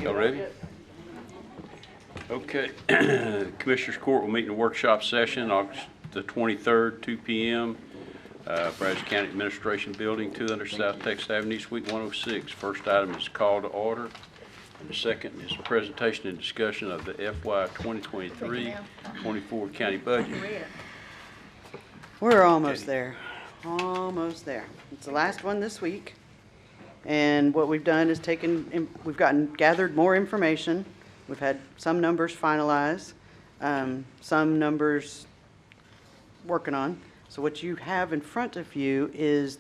Y'all ready? Okay. Commissioners Court will meet in a workshop session August the 23rd, 2 p.m. Brazos County Administration Building, 200 South Texas Avenue, Suite 106. First item is call to order. And the second is presentation and discussion of the FY 2023-24 county budget. We're almost there. Almost there. It's the last one this week. And what we've done is we've gathered more information. We've had some numbers finalized, some numbers working on. So what you have in front of you is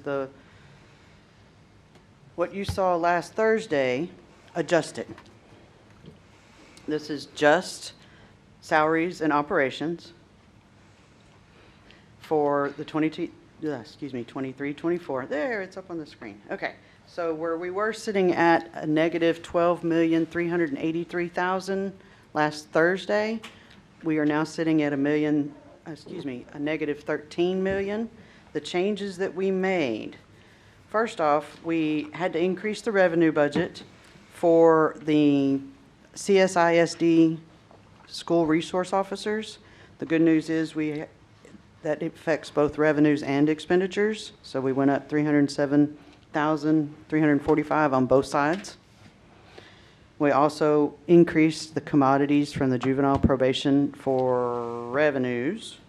what you saw last Thursday adjusted. This is just salaries and operations for the 23-24. There, it's up on the screen. Okay. So where we were sitting at a negative $12,383,000 last Thursday, we are now sitting at a negative $13 million. The changes that we made, first off, we had to increase the revenue budget for the CSISD school resource officers. The good news is that affects both revenues and expenditures. So we went up $307,345 on both sides. We also increased the commodities from the juvenile probation for revenues.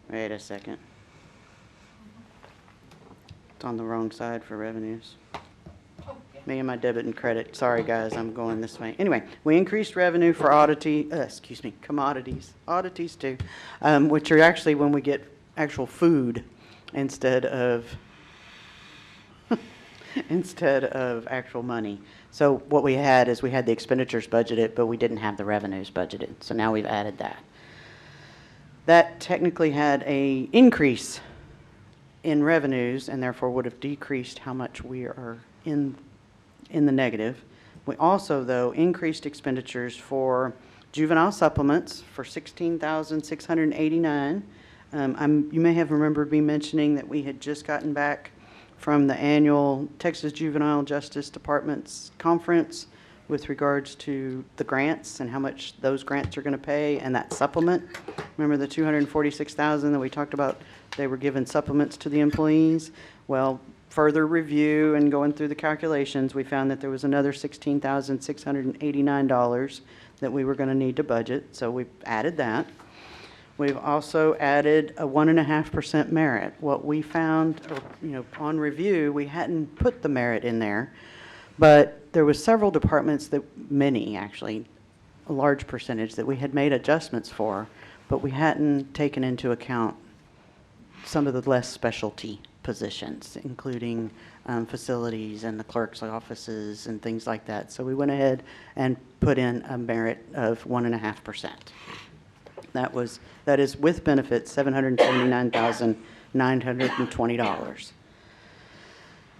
Wait a second. It's on the wrong side for revenues. Me and my debit and credit. Sorry guys, I'm going this way. Anyway, we increased revenue for commodities. Oddities too, which are actually when we get actual food instead of actual money. So what we had is we had the expenditures budgeted, but we didn't have the revenues budgeted. So now we've added that. That technically had an increase in revenues and therefore would have decreased how much we are in the negative. We also, though, increased expenditures for juvenile supplements for $16,689. You may have remembered me mentioning that we had just gotten back from the annual Texas Juvenile Justice Department's conference with regards to the grants and how much those grants are going to pay and that supplement. Remember the $246,000 that we talked about? They were given supplements to the employees. Well, further review and going through the calculations, we found that there was another $16,689 that we were going to need to budget. So we've added that. We've also added a 1.5% merit. What we found, on review, we hadn't put the merit in there, but there was several departments many actually, a large percentage that we had made adjustments for, but we hadn't taken into account some of the less specialty positions, including facilities and the clerk's offices and things like that. So we went ahead and put in a merit of 1.5%. That is with benefits, $779,920.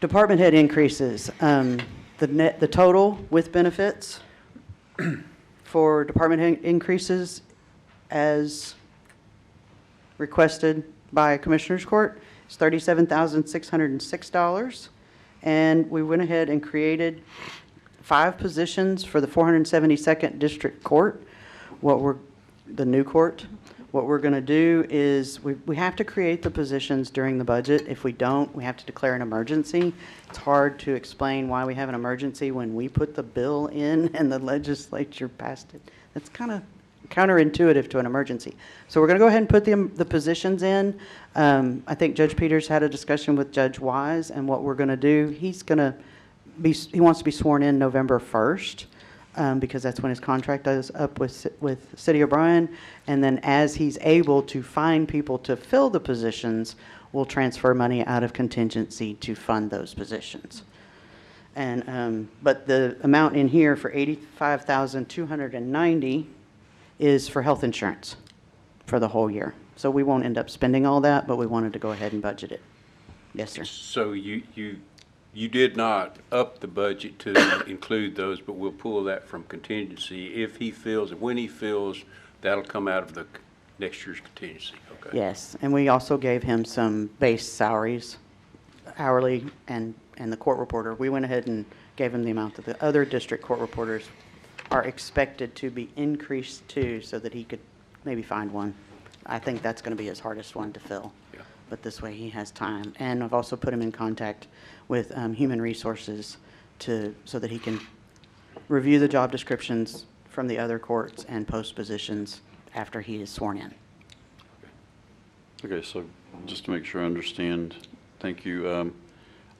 Department head increases. The total with benefits for department head increases as requested by Commissioners Court is $37,606. And we went ahead and created 5 positions for the 472nd District Court. The new court. What we're going to do is we have to create the positions during the budget. If we don't, we have to declare an emergency. It's hard to explain why we have an emergency when we put the bill in and the legislature passed it. That's kind of counterintuitive to an emergency. So we're going to go ahead and put the positions in. I think Judge Peters had a discussion with Judge Wise, and what we're going to do, he wants to be sworn in November 1st. Because that's when his contract is up with City O'Brien. And then as he's able to find people to fill the positions, we'll transfer money out of contingency to fund those positions. And but the amount in here for $85,290 is for health insurance for the whole year. So we won't end up spending all that, but we wanted to go ahead and budget it. Yes, sir. So you did not up the budget to include those, but we'll pull that from contingency when he feels that'll come out of the next year's contingency. Okay. Yes, and we also gave him some base salaries, hourly and the court reporter. We went ahead and gave him the amount that the other district court reporters are expected to be increased to, so that he could maybe find one. I think that's going to be his hardest one to fill. Yeah. But this way he has time. And I've also put him in contact with Human Resources so that he can review the job descriptions from the other courts and post positions after he is sworn in. Okay, so just to make sure I understand, thank you.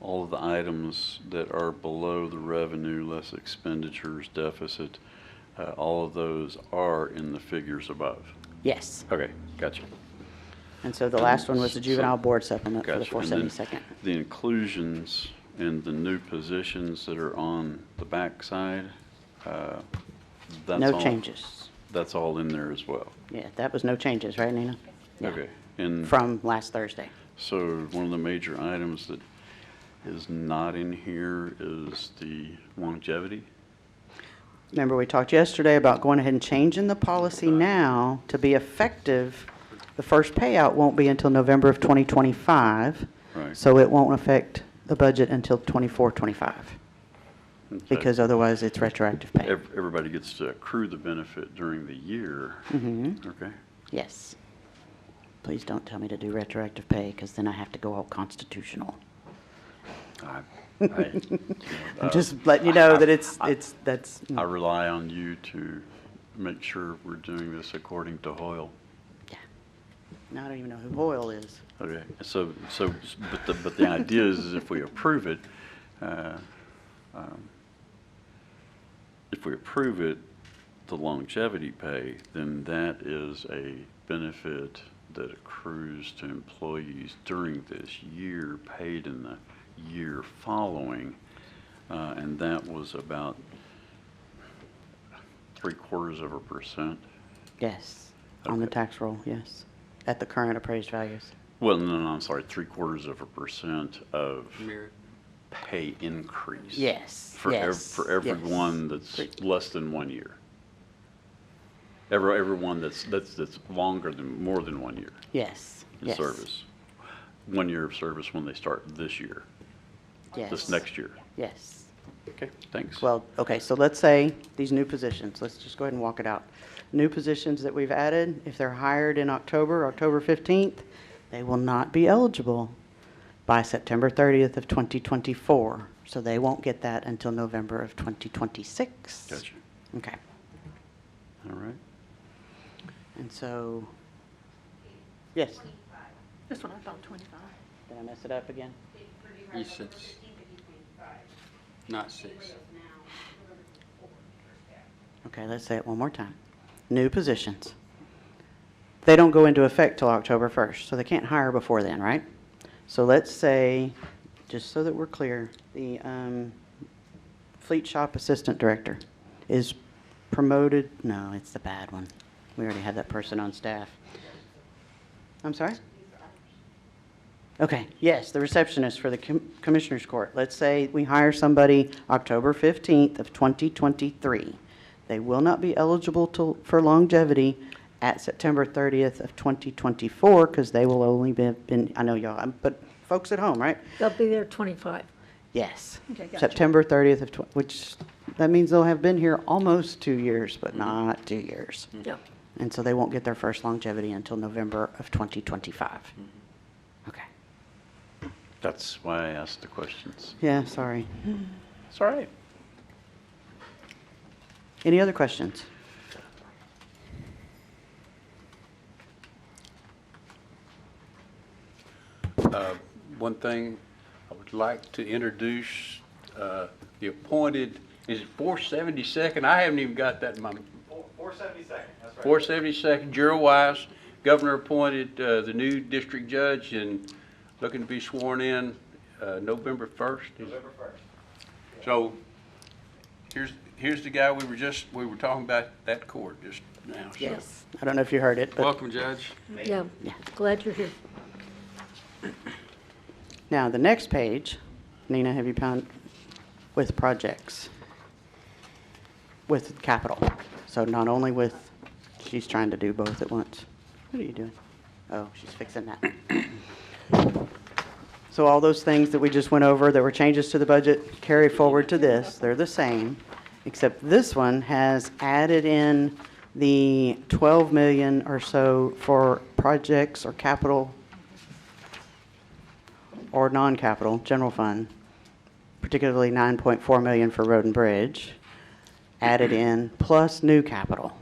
All of the items that are below the revenue, less expenditures, deficit, all of those are in the figures above. Yes. Okay, gotcha. And so the last one was the juvenile board supplement for the Gotcha. And then 472nd. the inclusions and the new positions that are on the back side, that's No all- changes. That's all in there as well. Yeah, that was no changes, right, Nina? Yeah. Okay. And From last Thursday. so one of the major items that is not in here is the longevity. Remember, we talked yesterday about going ahead and changing the policy now to be effective. The first payout won't be until November of 2025. Right. So it won't affect the budget until 24, 25, Okay. because otherwise it's retroactive pay. Everybody gets to accrue the benefit during the year. Mm-hmm. Okay. Yes. Please don't tell me to do retroactive pay, because then I have to go all constitutional. I'm just letting you know that that's. I rely on you to make sure we're doing this according to Hoyle. Yeah. Now I don't even know who Hoyle is. Okay, but the idea is if we approve it, the longevity pay, then that is a benefit that accrues to employees during this year, paid in the year following, and that was about 0.75%. Yes, on the Okay. tax roll, yes, at the current appraised values. Well, no, I'm sorry, 0.75% of Merit. pay increase. Yes, For yes, for yes. everyone that's Great. less than 1 year. Everyone that's longer than, more than 1 year Yes, in yes. service. 1 year of service when they start this year, Yes. this next year. Yes. Okay, thanks. Well, okay, so let's say these new positions, let's just go ahead and walk it out. New positions that we've added, if they're hired in October 15th, they will not be eligible by September 30th of 2024. So they won't get that until November of 2026. Gotcha. Okay. All right. And so, yes, This one I thought 25. did I mess it up again? You said not 6. Okay, let's say it one more time. New positions. They don't go into effect till October 1st, so they can't hire before then, right? So let's say, just so that we're clear, the Fleet Shop Assistant Director is promoted, no, it's the bad one. We already had that person on staff. I'm sorry? Okay, yes, the receptionist for the Commissioners Court. Let's say we hire somebody October 15th of 2023. They will not be eligible for longevity at September 30th of 2024, because they will only been, I know y'all, but folks at home, right? They'll be there 25. Yes. Okay, gotcha. September 30th of, which, that means they'll have been here almost 2 years, but not 2 years. Yep. And so they won't get their first longevity until November of 2025. Okay. That's why I asked the questions. Yeah, sorry. It's all right. Any other questions? One thing I would like to introduce, the appointed, is it 472nd? I haven't even got that in my, 472nd, that's right. 472nd, Gerald Wise, Governor appointed the new district judge and looking to be sworn in November 1st. November 1st. So here's the guy we were talking about that court just now. So, Yes. I don't know if you heard it, but welcome, Judge. Yeah. Yeah. Glad you're here. now the next page, Nina, have you found with projects? With capital. So not only with, she's trying to do both at once. What are you doing? Oh, she's fixing that. So all those things that we just went over that were changes to the budget carry forward to this. They're the same, except this one has added in the 12 million or so for projects or capital or non-capital, general fund, particularly 9.4 million for road and bridge, added in, plus new capital.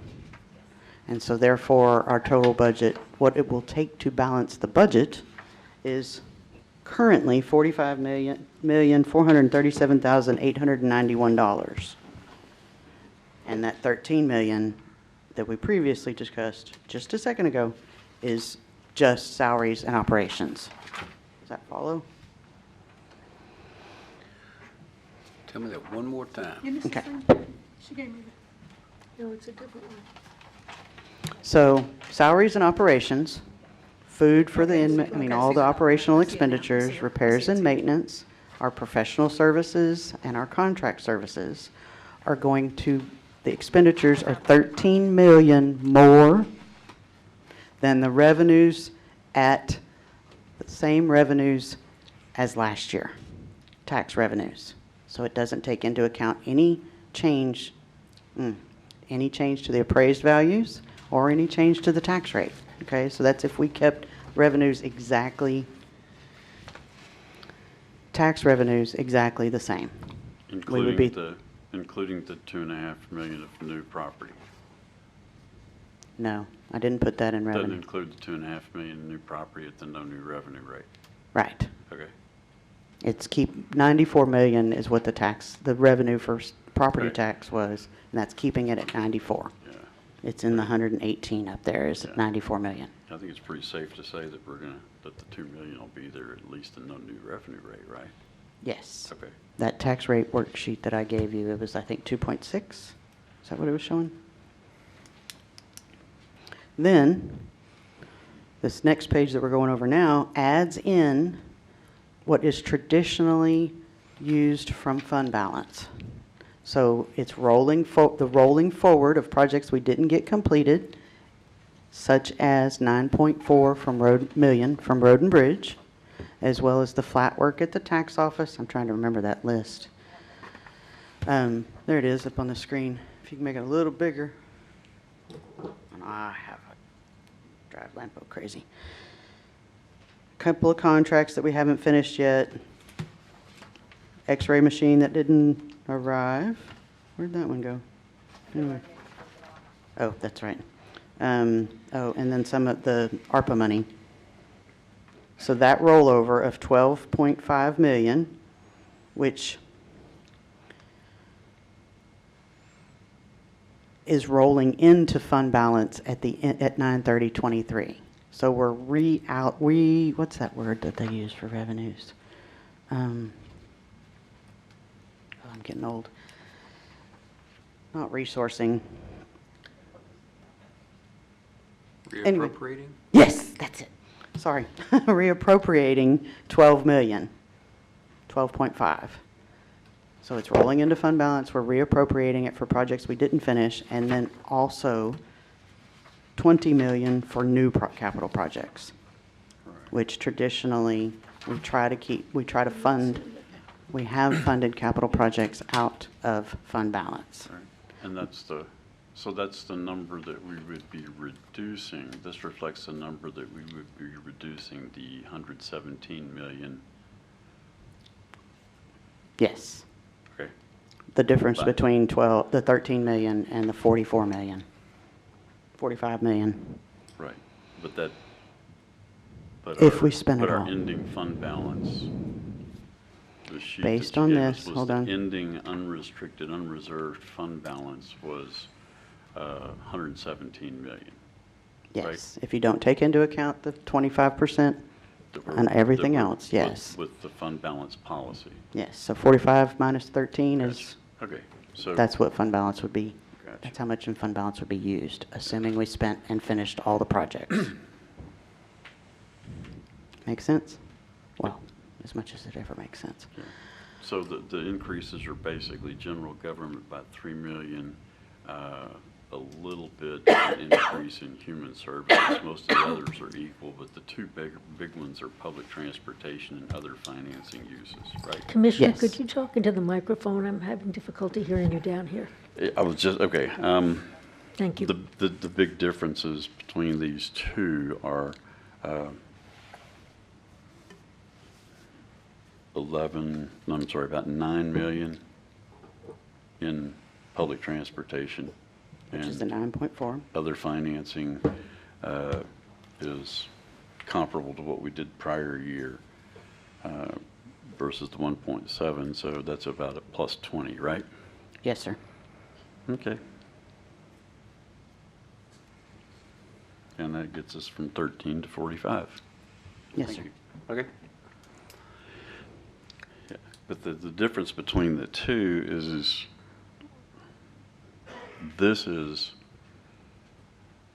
And so therefore, our total budget, what it will take to balance the budget is currently $45,437,891. And that 13 million that we previously discussed just a second ago is just salaries and operations. Does that follow? Tell me that one more time. Okay. She gave me that. No, it's a different one. So salaries and operations, food for the inmate, all the operational expenditures, repairs and maintenance, our professional services and our contract services are going to, the expenditures are 13 million more than the revenues at the same revenues as last year, tax revenues. So it doesn't take into account any change to the appraised values or any change to the tax rate. Okay, so that's if we kept revenues exactly, tax revenues exactly the same. We would be, Including the 2.5 million of new property. no, I didn't put that in Doesn't revenue. include the 2.5 million new property at the no new revenue rate. Right. Okay. It's 94 million is what the revenue for property Right. tax was, and that's keeping it at 94. Yeah. It's in the 118 up there is Yeah. 94 million. I think it's pretty safe to say that that the 2 million will be there at least in no new revenue rate, right? Yes. Okay. That tax rate worksheet that I gave you, it was, I think, 2.6. Is that what it was showing? Then, this next page that we're going over now adds in what is traditionally used from fund balance. So it's the rolling forward of projects we didn't get completed, such as 9.4 million from Road and Bridge, as well as the flat work at the tax office. I'm trying to remember that list. There it is up on the screen. If you can make it a little bigger. And I have a drive Lampo crazy. Couple of contracts that we haven't finished yet. X-ray machine that didn't arrive. Where'd that one go? Anyway. Oh, that's right. And then some of the ARPA money. So that rollover of 12.5 million, which is rolling into fund balance at 9/30/23. So we're what's that word that they use for revenues? I'm getting old. Not resourcing. Anyway. Reappropriating? Yes, that's it. Sorry. Reappropriating 12 million, 12.5. So it's rolling into fund balance. We're reappropriating it for projects we didn't finish, and then also 20 million for new capital projects, which traditionally we have funded capital projects out of fund balance. Right. And that's the number that we would be reducing. This reflects the number that we would be reducing the 117 million. Yes. Okay. The difference But- between the 13 million and the 44 million, 45 million. Right. But If we spend it But our all. ending fund balance, the sheet Based that you on gave us this, was hold the on. ending unrestricted, unreserved fund balance was 117 million. Yes. If you don't take into account the 25% that we're- and everything that we're- else, yes. With the fund balance policy. Yes, so 45 minus 13 is, Gotcha. Okay, so. that's what fund balance would be. Gotcha. That's how much in fund balance would be used, assuming we spent and finished all the projects. Make sense? Well, as much as it ever makes sense. Okay. So the increases are basically general government by 3 million, a little bit an increase in human services. Most of the others are equal, but the two big ones are public transportation and other financing uses, right? Commissioner, Yes. could you talk into the microphone? I'm having difficulty hearing you down here. I was just, okay. Thank you. The big differences between these two are 9 million in public transportation. Which is the And 9.4. other financing is comparable to what we did prior year versus the 1.7, so that's about a plus 20, right? Yes, sir. Okay. And that gets us from 13 to 45. Yes, Thank sir. you. Okay. Yeah, but the difference between the two is this is,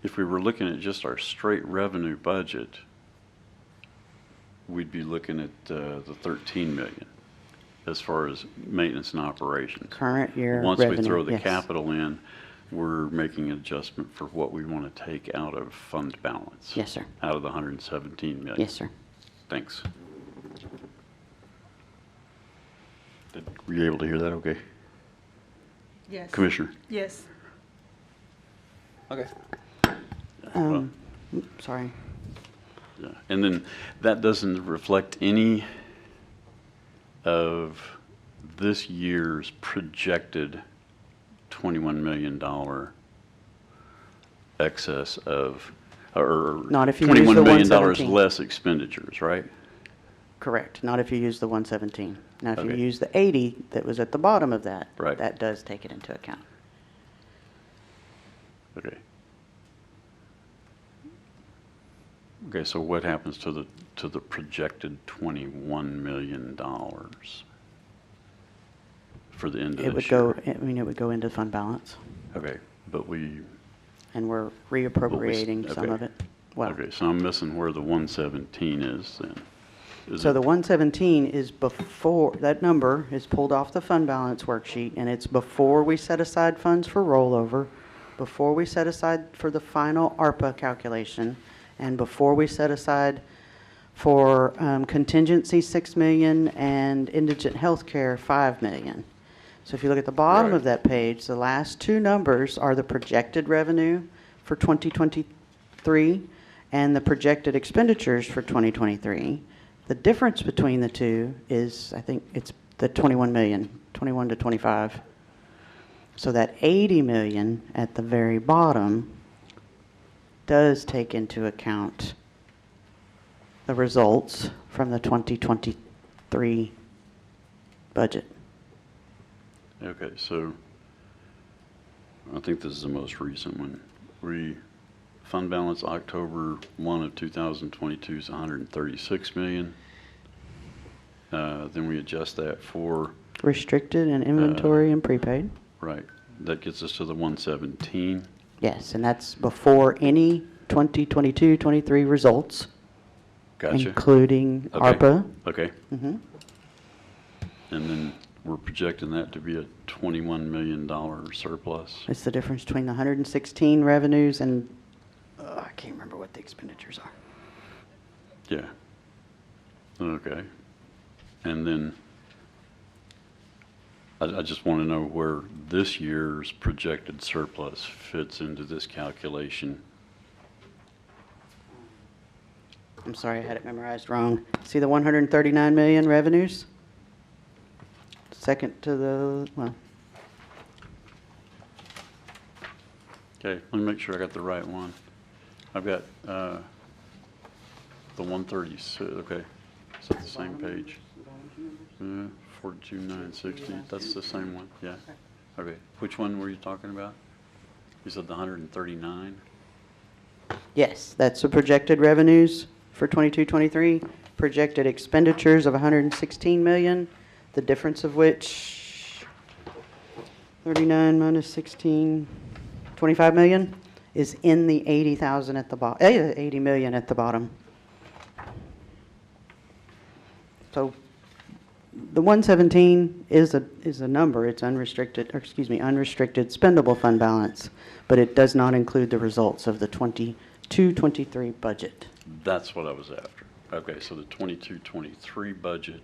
if we were looking at just our straight revenue budget, we'd be looking at the 13 million as far as maintenance and operation. Current year Once revenue, we throw the yes. capital in, we're making an adjustment for what we want to take out of fund balance. Yes, sir. Out of the 117 million. Yes, sir. Thanks. Were you able to hear that okay? Yes. Commissioner? Yes. Okay. Sorry. Yeah, and then that doesn't reflect any of this year's projected $21 million excess of, or Not if you use $21 the million 117. less expenditures, right? Correct. Not if you use the 117. Now, if you Okay. use the 80 that was at the bottom of that, Right. that does take it into account. Okay. Okay, so what happens to the projected $21 million for the end of It would this go, year? I mean, it would go into fund balance, Okay, but we, and we're reappropriating some okay. of it. Well, okay, so I'm missing where the 117 is then. Is so it- the 117 is before, that number is pulled off the fund balance worksheet, and it's before we set aside funds for rollover, before we set aside for the final ARPA calculation, and before we set aside for contingency, 6 million, and indigent healthcare, 5 million. So if you look at the bottom Right. of that page, the last two numbers are the projected revenue for 2023 and the projected expenditures for 2023. The difference between the two is, I think it's the 21 million, 21 to 25. So that 80 million at the very bottom does take into account the results from the 2023 budget. Okay, so I think this is the most recent one. Fund balance October 1 of 2022 is 136 million. Then we adjust that for, Restricted and inventory and prepaid. right, that gets us to the 117. Yes, and that's before any 2022-23 results, Gotcha. including Okay. ARPA. Okay, Mhm. and then we're projecting that to be a $21 million surplus. It's the difference between the 116 revenues and, I can't remember what the expenditures are. Yeah. Okay. And then I just want to know where this year's projected surplus fits into this calculation. I'm sorry, I had it memorized wrong. See the 139 million revenues? Second to the, well, Okay, let me make sure I got the right one. I've got the 136, okay. Is that the same page? 42,960, that's the same one, yeah. Okay, which one were you talking about? You said the 139? yes, that's the projected revenues for 22-23, projected expenditures of 116 million, the difference of which 39 minus 16, 25 million is in the 80,000 at the bottom, 80 million at the bottom. So the 117 is a number, it's unrestricted, or excuse me, unrestricted spendable fund balance, but it does not include the results of the 22-23 budget. That's what I was after. Okay, so the 22-23 budget,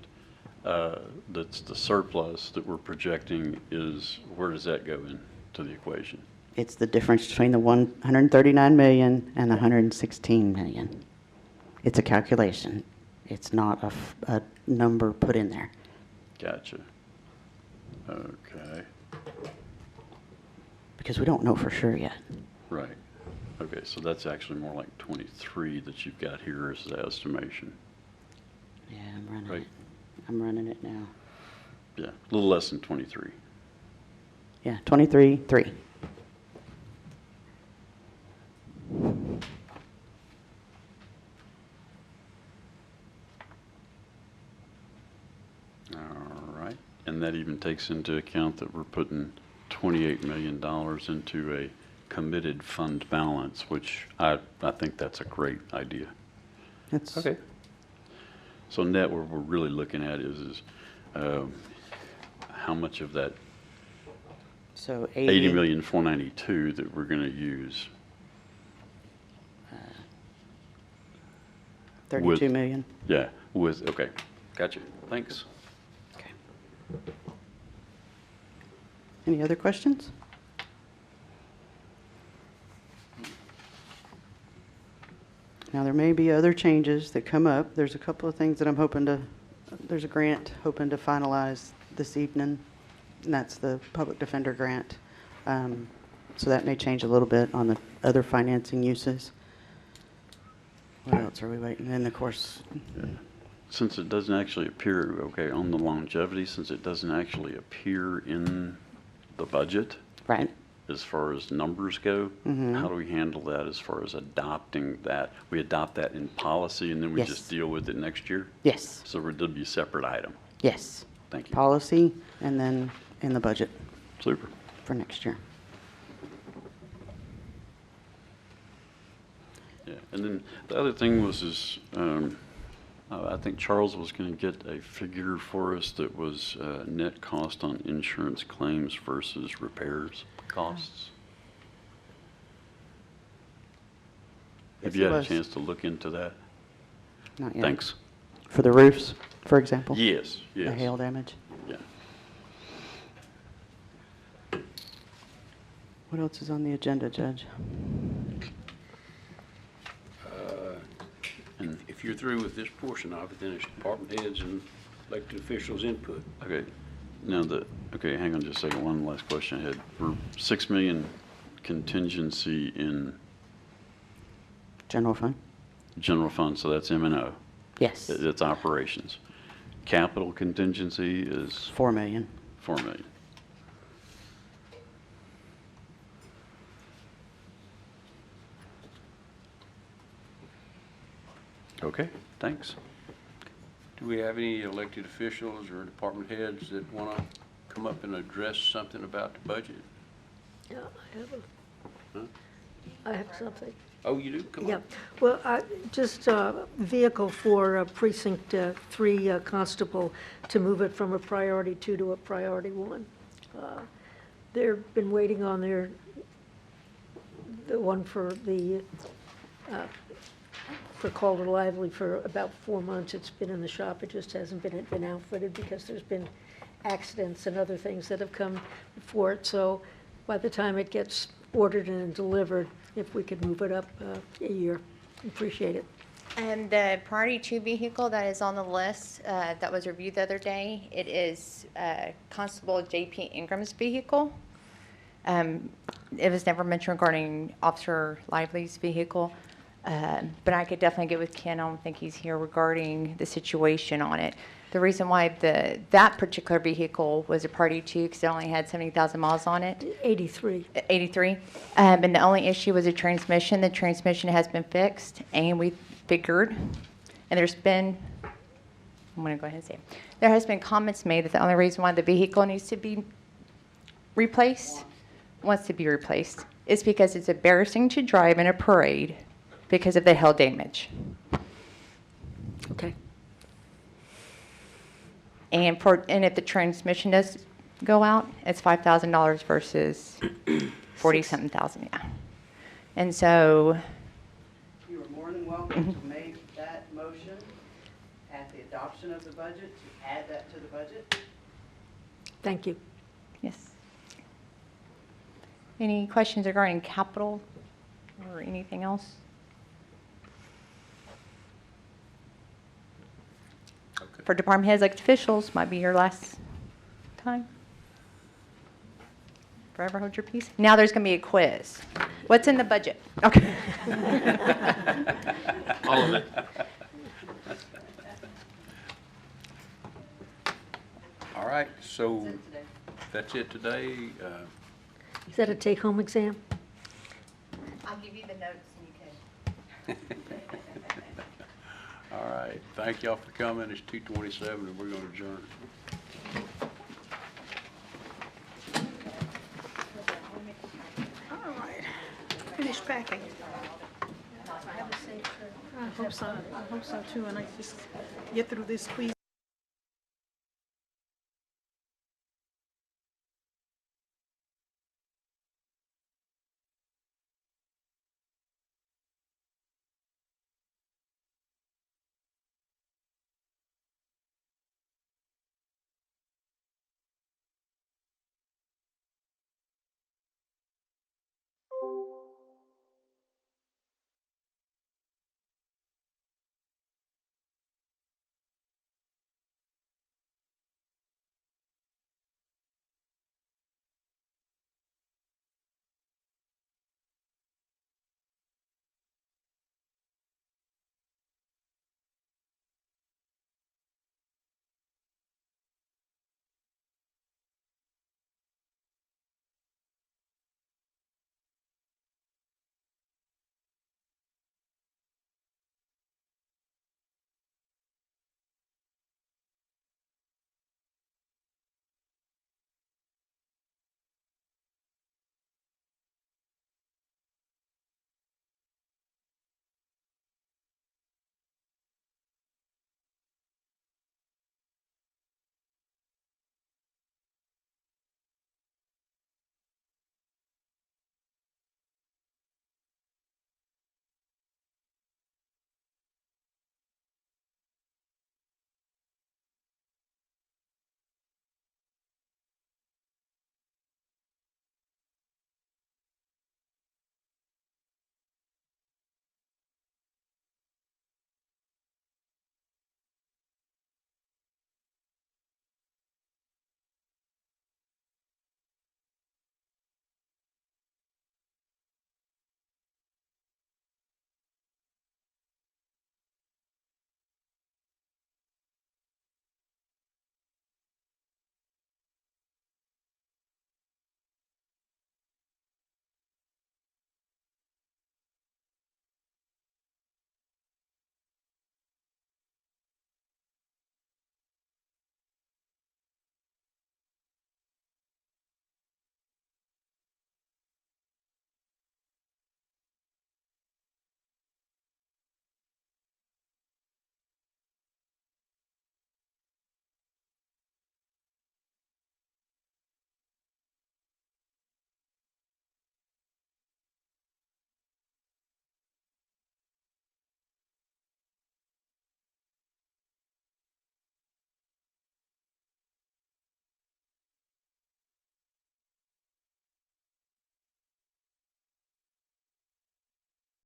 that's the surplus that we're projecting is, where does that go into the equation? It's the difference between the 139 million and the 116 million. It's a calculation. It's not a number put in there. Gotcha. Okay, Because we don't know for sure yet. right. Okay, so that's actually more like 23 that you've got here as the estimation. Yeah, I'm running Right. it. I'm running it now. Yeah, a little less than 23. Yeah, 23.3. All right, and that even takes into account that we're putting $28 million into a committed fund balance, which I think that's a great idea. That's So net, what we're really looking at is how much of that so 80,492,000 that we're going to use. 32 million. Yeah, okay, gotcha, thanks. Okay. Any other questions? Now, there may be other changes that come up. There's a couple of things that I'm hoping to, there's a grant hoping to finalize this evening, and that's the public defender grant. So that may change a little bit on the other financing uses. What else are we waiting? And of course, Since it doesn't actually appear, okay, on the longevity, since it doesn't actually appear in the budget right, as far as numbers go, Mhm. how do we handle that as far as adopting that? We adopt that in policy and then we Yes. just deal with it next year? yes, So it'll be a separate item. yes. Thank you. Policy and then in the budget Super. for next year. Yeah, and then the other thing was I think Charles was going to get a figure for us that was net cost on insurance claims versus repairs costs. Have Yes, you he had a was. chance to look into that? Not yet. Thanks. For the roofs, for example? Yes, The yes. hail damage? Yeah. What else is on the agenda, Judge? And, If you're through with this portion of it, then it's department heads and elected officials' input. okay, now okay, hang on just a second. One last question I had. For 6 million contingency in General fund? general fund, so that's M&O. Yes. It's operations. Capital contingency is 4 million. 4 million. Okay, thanks. Do we have any elected officials or department heads that want to come up and address something about the budget? Yeah, Huh? I have something. Oh, you do? Come on. Yeah, well, just vehicle for precinct 3 constable to move it from a priority 2 to a priority 1. They've been waiting on the one for Calder Lively for about 4 months. It's been in the shop. It just hasn't been outfitted because there's been accidents and other things that have come before it. So by the time it gets ordered and delivered, if we could move it up a year, appreciate it. And the priority 2 vehicle that is on the list that was reviewed the other day, it is Constable J.P. Ingram's vehicle. It was never mentioned regarding Officer Lively's vehicle, but I could definitely get with Ken. I don't think he's here regarding the situation on it. The reason why that particular vehicle was a priority 2 because it only had 70,000 miles on it. 83. 83. And the only issue was a transmission. The transmission has been fixed, and we figured, and there's been, I'm going to go ahead and say, there has been comments made that the only reason why the vehicle needs to be wants to be replaced, is because it's embarrassing to drive in a parade because of the hail damage. Okay. And if the transmission does go out, it's $5,000 versus 40-something thousand, yeah. And so, You are more than welcome to make that motion at the adoption of the budget, to add that to the budget. Thank you. yes. Any questions regarding capital or anything else? Okay. For department heads, elected officials, might be your last time. Forever hold your peace. Now there's going to be a quiz. What's in the budget? Okay. All of it. All right, so that's it today. Is that a take-home exam? I'll give you the notes and you can. All right, thank y'all for coming. It's 2:27 and we're going to adjourn. All right. Finish packing. I hope so. I hope so too. And I just get through this squeeze.